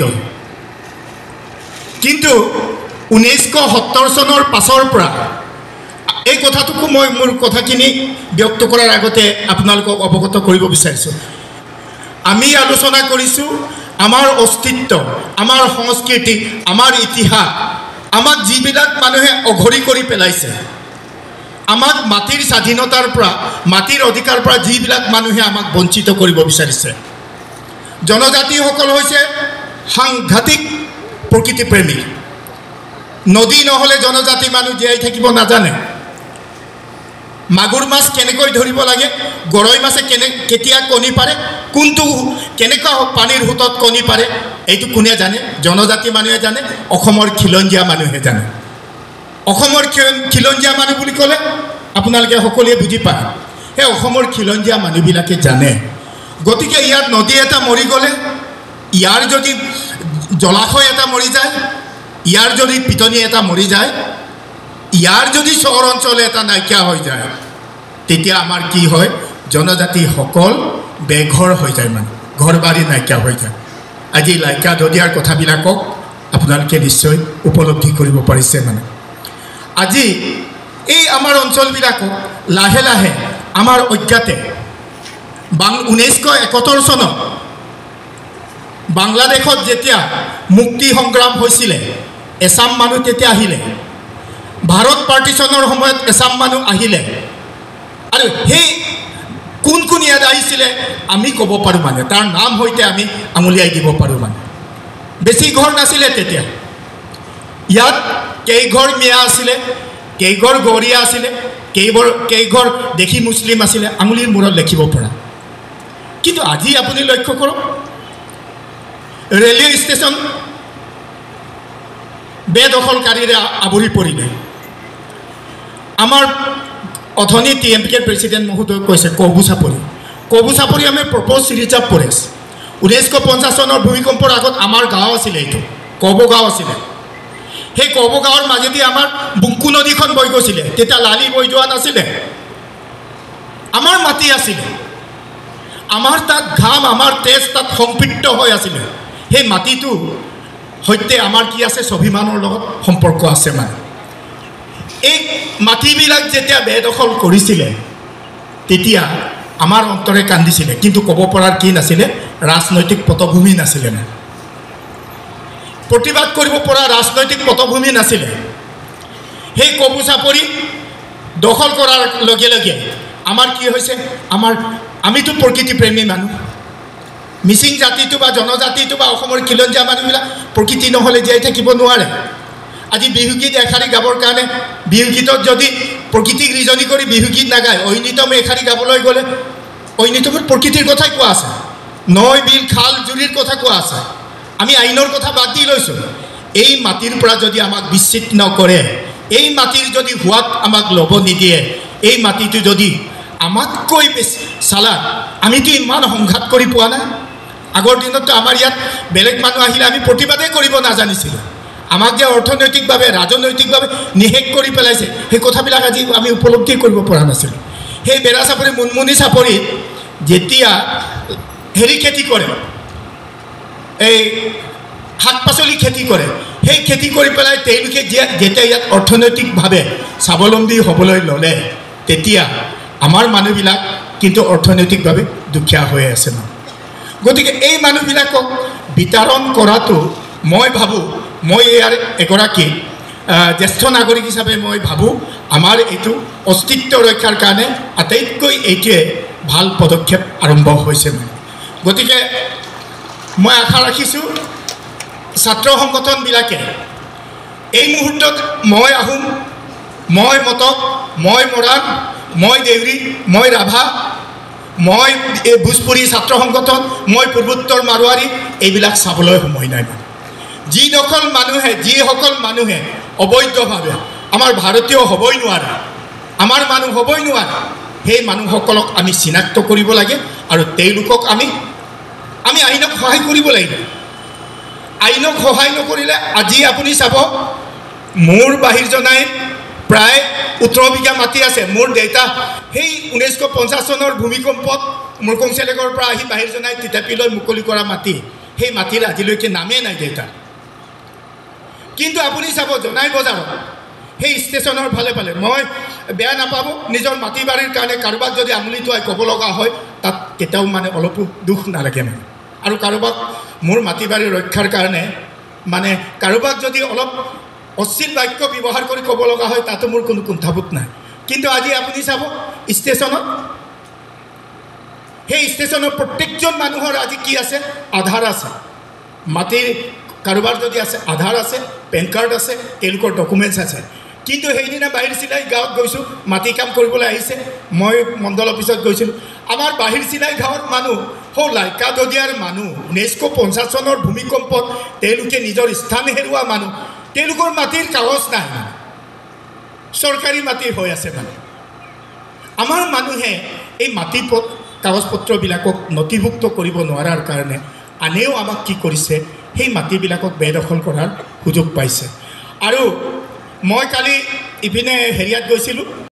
দল কিন্তু 1970 চনৰ পাছৰ পৰা এই কথাটোকো মই মোৰ কথাখিনি ব্যক্ত কৰাৰ আগতে আপোনালোকক অৱগত কৰিব বিচাৰিছোঁ আমি আলোচনা কৰিছোঁ আমাৰ অস্তিত্ব আমাৰ সংস্কৃতি আমাৰ ইতিহাস আমাক যিবিলাক মানুহে অঘৰি কৰি পেলাইছে আমাক মাটিৰ স্বাধীনতাৰ পৰা মাটিৰ অধিকাৰ পৰা যিবিলাক মানুহে আমাক বঞ্চিত কৰিব বিচাৰিছে জনজাতিসকল হৈছে সাংঘাতিক প্ৰকৃতি প্ৰেমী নদী নহলে জনজাতি মানুহ জীয়াই থাকিব নাজানে মাগুৰ মাছ কেনেকৈ ধৰিব লাগে গৰৈ মাছে কেতিয়া কণী পাৰে কোনটো কেনেকুৱা পানীৰ হুতত কণী পাৰে এইটো কোনে জানে জনজাতি মানুহে জানে অসমৰ খিলঞ্জীয়া মানুহে জানে অসমৰ খিলঞ্জীয়া মানুহ বুলি ক'লে আপোনালোকে সকলোৱে বুজি পায় সেই অসমৰ খিলঞ্জীয়া মানুহবিলাকে জানে গতিকে ইয়াত নদী এটা মৰি গ'লে ইয়াৰ যদি জলাশয় এটা মৰি যায় ইয়াৰ যদি পিটনি এটা মৰি যায় ইয়াৰ যদি চহৰ অঞ্চল এটা নাইকিয়া হৈ যায় তেতিয়া আমাৰ কি হয় জনজাতিসকল বেঘৰ হৈ যায় মানে ঘৰ বাৰী নাইকিয়া হৈ যায় আজি লাইকা দদিয়াৰ কথাবিলাকক আপোনালোকে নিশ্চয় উপলব্ধি কৰিব পাৰিছে মানে আজি এই আমাৰ অঞ্চলবিলাকক লাহে লাহে আমাৰ অজ্ঞাতে 1971 চনত বাংলাদেশত যেতিয়া মুক্তি সংগ্ৰাম হৈছিলে এছাম মানুহ তেতিয়া আহিলে ভাৰত পাৰ্টিশ্যনৰ সময়ত এছাম মানুহ আহিলে আৰু সেই কোন কোন ইয়াত আহিছিলে আমি ক'ব পাৰোঁ মানে তাৰ নাম সৈতে আমি আঙুলিয়াই দিব পাৰোঁ মানে বেছি ঘৰ নাছিলে তেতিয়া ইয়াত কেইঘৰ মিয়া আছিলে কেইঘৰ গৰীয়া আছিলে কেইঘৰ দেখি মুছলিম আছিলে আঙুলিৰ মূৰত লিখিব পৰা কিন্তু আজি আপুনি লক্ষ্য কৰক ৰেলৱে ষ্টেচন বেদখলকাৰীৰে আৱৰি পৰিলে আমাৰ অথনি TMKৰ প্ৰেচিডেণ্ট মহোদয় কৈছে কবু চাপৰি আমি প্ৰপ'জ চিৰিজ অফ ফৰেষ্ট 1950 চনৰ ভূমিকম্পৰ আগত আমাৰ গাঁও আছিলে এইটো কবু গাঁও আছিলে সেই কবু গাঁৱৰ মাজেদি আমাৰ বুংকু নদীখন বৈ গৈছিলে তেতিয়া লালি বৈ যোৱা নাছিলে আমাৰ মাটি আছিলে আমাৰ তাত ঘাম আমাৰ তেজ তাত সম্পৃক্ত হৈ আছিলে সেই মাটিটো সৈতে আমাৰ কি আছে স্বাভিমানৰ লগত সম্পৰ্ক আছে মানে এই মাটিবিলাক যেতিয়া বেদখল কৰিছিলে তেতিয়া আমাৰ অন্তৰে কান্দিছিলে কিন্তু ক'ব পৰাৰ কি নাছিলে ৰাজনৈতিক পটভূমি নাছিলে না প্ৰতিবাদ কৰিব পৰা ৰাজনৈতিক পটভূমি নাছিলে সেই কবু চাপৰি দখল কৰাৰ লগে লগে আমাৰ কি হৈছে আমিতো প্ৰকৃতি প্ৰেমী মানুহ মিচিং জাতিটো বা জনজাতিটো বা অসমৰ খিলঞ্জীয়া মানুহবিলাক প্ৰকৃতি নহ'লে জীয়াই থাকিব নোৱাৰে আজি বিহুগীত এশাৰী গাবৰ কাৰণে বিহুগীতত যদি প্ৰকৃতিক ৰিজনি কৰি বিহুগীত নাগায় ঐনিতম এশাৰী গাবলৈ গ'লে ঐনিতমত প্ৰকৃতিৰ কথাই কোৱা আছে নৈ বিল খাল জুৰিৰ কথা কোৱা আছে আমি আইনৰ কথা বাদ দি লৈছোঁ এই মাটিৰ পৰা যদি আমাক বিচ্ছিন্ন নকৰে এই মাটিৰ যদি হোৱাক আমাক ল'ব নিদিয়ে এই মাটিটো যদি আমাতকৈ বেছি চালাক আমিতো ইমান সংঘাত কৰি পোৱা নাই আগৰ দিনততো আমাৰ ইয়াত বেলেগ মানুহ আহিলে আমি প্ৰতিবাদেই কৰিব নাজানিছিলোঁ আমাক যে অৰ্থনৈতিকভাৱে ৰাজনৈতিকভাৱে নিষেধ কৰি পেলাইছে সেই কথাবিলাক আজি আমি উপলব্ধি কৰিব পৰা নাছিলোঁ সেই বেৰা চাপৰি মুনমুনি চাপৰিত যেতিয়া হেৰি খেতি কৰে এই শাক পাচলি খেতি কৰে সেই খেতি কৰি পেলাই তেওঁলোকে যেতিয়া ইয়াত অৰ্থনৈতিকভাৱে স্বাৱলম্বী হ'বলৈ ল'লে তেতিয়া আমাৰ মানুহবিলাক কিন্তু অৰ্থনৈতিকভাৱে দুখীয়া হৈ আছে ন গতিকে এই মানুহবিলাকক বিতৰণ কৰাটো মই ভাবোঁ মই ইয়াৰ এগৰাকী জ্যেষ্ঠ নাগৰিক হিচাপে মই ভাবোঁ আমাৰ এইটো অস্তিত্ব ৰক্ষাৰ কাৰণে আটাইতকৈ এইটোৱে ভাল পদক্ষেপ আৰম্ভ হৈছে গতিকে মই আশা ৰাখিছোঁ ছাত্ৰ সংগঠনবিলাকে এই মুহূৰ্তত মই আহোম মই মটক মই মৰাণ মই দেউৰী মই ৰাভা মই ভোজপুৰী ছাত্ৰ সংগঠন মই পূৰ্বোত্তৰ মাৰোৱাৰী এইবিলাক চাবলৈ সময় নাই যিসকল মানুহে অবৈধভাৱে আমাৰ ভাৰতীয় হ'বই নোৱাৰে আমাৰ মানুহ হ'বই নোৱাৰে সেই মানুহসকলক আমি চিনাক্ত কৰিব লাগে আৰু তেওঁলোকক আমি আইনক সহায় কৰিব লাগিব আইনক সহায় নকৰিলে আজি আপুনি চাব মোৰ বাহিৰ জনাই প্ৰায় 18 বিঘা মাটি আছে মোৰ দেউতা সেই 1950 চনৰ ভূমিকম্পত মুৰকংচেলেগৰ পৰা আহি বাহিৰ জনাই তিতাপিলৈ মুকলি কৰা মাটি সেই মাটিৰ আজিলৈকে নামেই নাই দেউতাৰ। কিন্তু আপুনি চাব জনাই বজাৰত সেই ষ্টেচনৰ ফালে ফালে মই বেয়া নাপাব, নিজৰ মাটি বাৰীৰ কাৰণে কাৰোবাক যদি আঙুলি টুৱাই ক'ব লগা হয় তাত কেতিয়াও মানে অলপো দুখ নালাগে মানে। আৰু কাৰোবাক মোৰ মাটি বাৰী ৰক্ষাৰ কাৰণে মানে কাৰোবাক যদি অলপ অশ্লীল বাক্য ব্যৱহাৰ কৰি ক'ব লগা হয় তাতো মোৰ কোনো কুণ্ঠাবোধ নাই। কিন্তু আজি আপুনি চাব ষ্টেচনত, সেই ষ্টেচনত প্ৰত্যেকজন মানুহৰ আজি কি আছে? আধাৰ আছে। মাটিৰ কাৰোবাৰ যদি আছে আধাৰ আছে, পেন কাৰ্ড আছে, তেওঁলোকৰ ডকুমেণ্টছ আছে। কিন্তু সেইদিনা বাহিৰ চিলাই গাঁৱত গৈছোঁ, মাটি কাম কৰিবলৈ আহিছে, মই মণ্ডল অফিচত গৈছিলোঁ। আমাৰ বাহিৰ চিলাই গাঁৱৰ মানুহ সৌ লাইকা দদিয়াৰ মানুহ, 1950 চনৰ ভূমিকম্পত তেওঁলোকে নিজৰ স্থান হেৰুওৱা মানুহ, তেওঁলোকৰ মাটিৰ কাগজ নাই, চৰকাৰী মাটি হৈ আছে মানে। আমাৰ মানুহে এই মাটি কাগজ পত্ৰবিলাকক নথিভুক্ত কৰিব নোৱাৰাৰ কাৰণে আনেও আমাক কি কৰিছে, সেই মাটিবিলাকক বেদখল কৰাৰ সুযোগ পাইছে। আৰু মই কালি ইপিনে হেৰিয়াত গৈছিলোঁ,